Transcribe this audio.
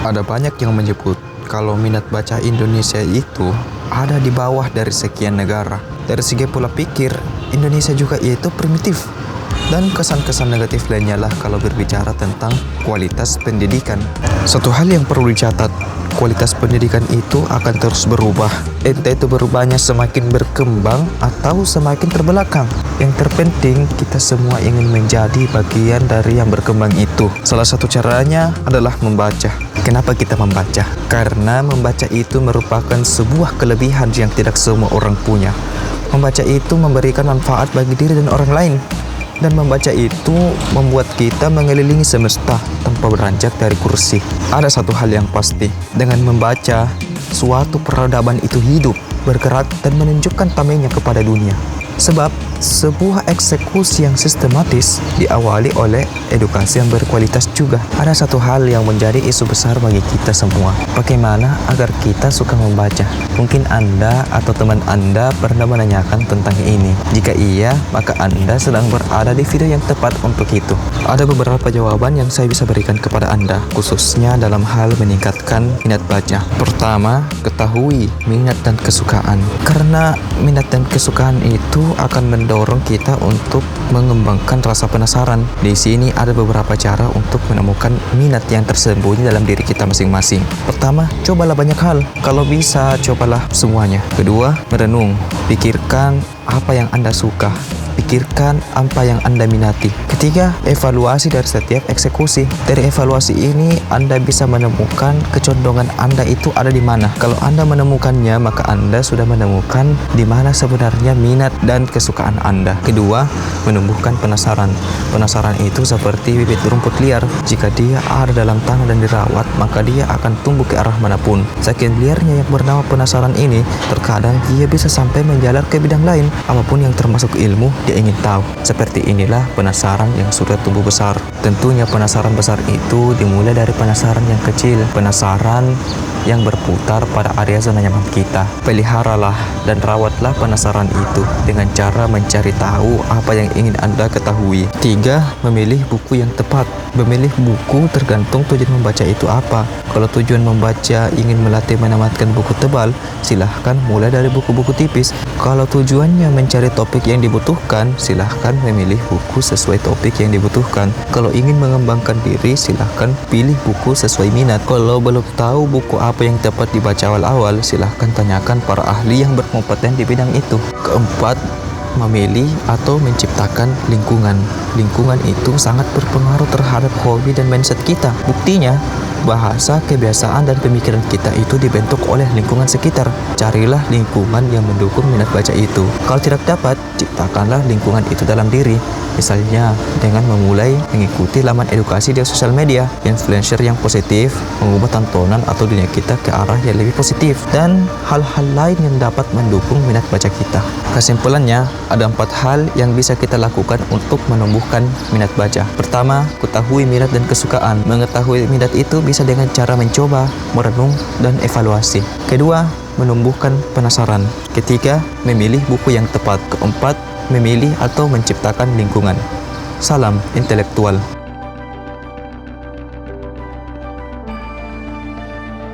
Ada banyak yang menyebut kalau minat baca Indonesia itu ada di bawah dari sekian negara. Dari segi pola pikir, Indonesia juga yaitu primitif. Dan kesan-kesan negatif lainnya lah kalau berbicara tentang kualitas pendidikan. Satu hal yang perlu dicatat, kualitas pendidikan itu akan terus berubah. Entah itu berubahnya semakin berkembang atau semakin terbelakang. Yang terpenting kita semua ingin menjadi bagian dari yang berkembang itu. Salah satu caranya adalah membaca. Kenapa kita membaca? Karena membaca itu merupakan sebuah kelebihan yang tidak semua orang punya. Membaca itu memberikan manfaat bagi diri dan orang lain. Dan membaca itu membuat kita mengelilingi semesta tanpa beranjak dari kursi. Ada satu hal yang pasti, dengan membaca, suatu peradaban itu hidup, bergerak, dan menunjukkan tamengnya kepada dunia. Sebab sebuah eksekusi yang sistematis diawali oleh edukasi yang berkualitas juga. Ada satu hal yang menjadi isu besar bagi kita semua. Bagaimana agar kita suka membaca? Mungkin Anda atau teman Anda pernah menanyakan tentang ini. Jika iya, maka Anda sedang berada di video yang tepat untuk itu. Ada beberapa jawaban yang saya bisa berikan kepada Anda, khususnya dalam hal meningkatkan minat baca. Pertama, ketahui minat dan kesukaan. Karena minat dan kesukaan itu akan mendorong kita untuk mengembangkan rasa penasaran. Di sini ada beberapa cara untuk menemukan minat yang tersembunyi dalam diri kita masing-masing. Pertama, cobalah banyak hal. Kalau bisa, cobalah semuanya. Kedua, merenung. Pikirkan apa yang Anda suka. Pikirkan apa yang Anda minati. Ketiga, evaluasi dari setiap eksekusi. Dari evaluasi ini, Anda bisa menemukan kecondongan Anda itu ada di mana. Kalau Anda menemukannya, maka Anda sudah menemukan di mana sebenarnya minat dan kesukaan Anda. Kedua, menumbuhkan penasaran. Penasaran itu seperti bibit rumput liar. Jika dia ada dalam tanah dan dirawat, maka dia akan tumbuh ke arah manapun. Saking liarnya yang bernama penasaran ini, terkadang dia bisa sampai menjalar ke bidang lain. Apapun yang termasuk ilmu, dia ingin tahu. Seperti inilah penasaran yang sudah tumbuh besar. Tentunya penasaran besar itu dimulai dari penasaran yang kecil, penasaran yang berputar pada area zona nyaman kita. Peliharalah dan rawatlah penasaran itu dengan cara mencari tahu apa yang ingin Anda ketahui. Tiga, memilih buku yang tepat. Memilih buku tergantung tujuan membaca itu apa. Kalau tujuan membaca ingin melatih menamatkan buku tebal, silahkan mulai dari buku-buku tipis. Kalau tujuannya mencari topik yang dibutuhkan, silahkan memilih buku sesuai topik yang dibutuhkan. Kalau ingin mengembangkan diri, silahkan pilih buku sesuai minat. Kalau belum tahu buku apa yang tepat dibaca awal-awal, silahkan tanyakan para ahli yang berkompeten di bidang itu. Keempat, memilih atau menciptakan lingkungan. Lingkungan itu sangat berpengaruh terhadap hobi dan mindset kita. Buktinya, bahasa, kebiasaan, dan pemikiran kita itu dibentuk oleh lingkungan sekitar. Carilah lingkungan yang mendukung minat baca itu. Kalau tidak dapat, ciptakanlah lingkungan itu dalam diri. Misalnya, dengan memulai mengikuti laman edukasi di sosial media, influencer yang positif, mengubah tontonan atau dunia kita ke arah yang lebih positif, dan hal-hal lain yang dapat mendukung minat baca kita. Kesimpulannya, ada 4 hal yang bisa kita lakukan untuk menumbuhkan minat baca. Pertama, ketahui minat dan kesukaan. Mengetahui minat itu bisa dengan cara mencoba, merenung, dan evaluasi. Kedua, menumbuhkan penasaran. Ketiga, memilih buku yang tepat. Keempat, memilih atau menciptakan lingkungan. Salam intelektual.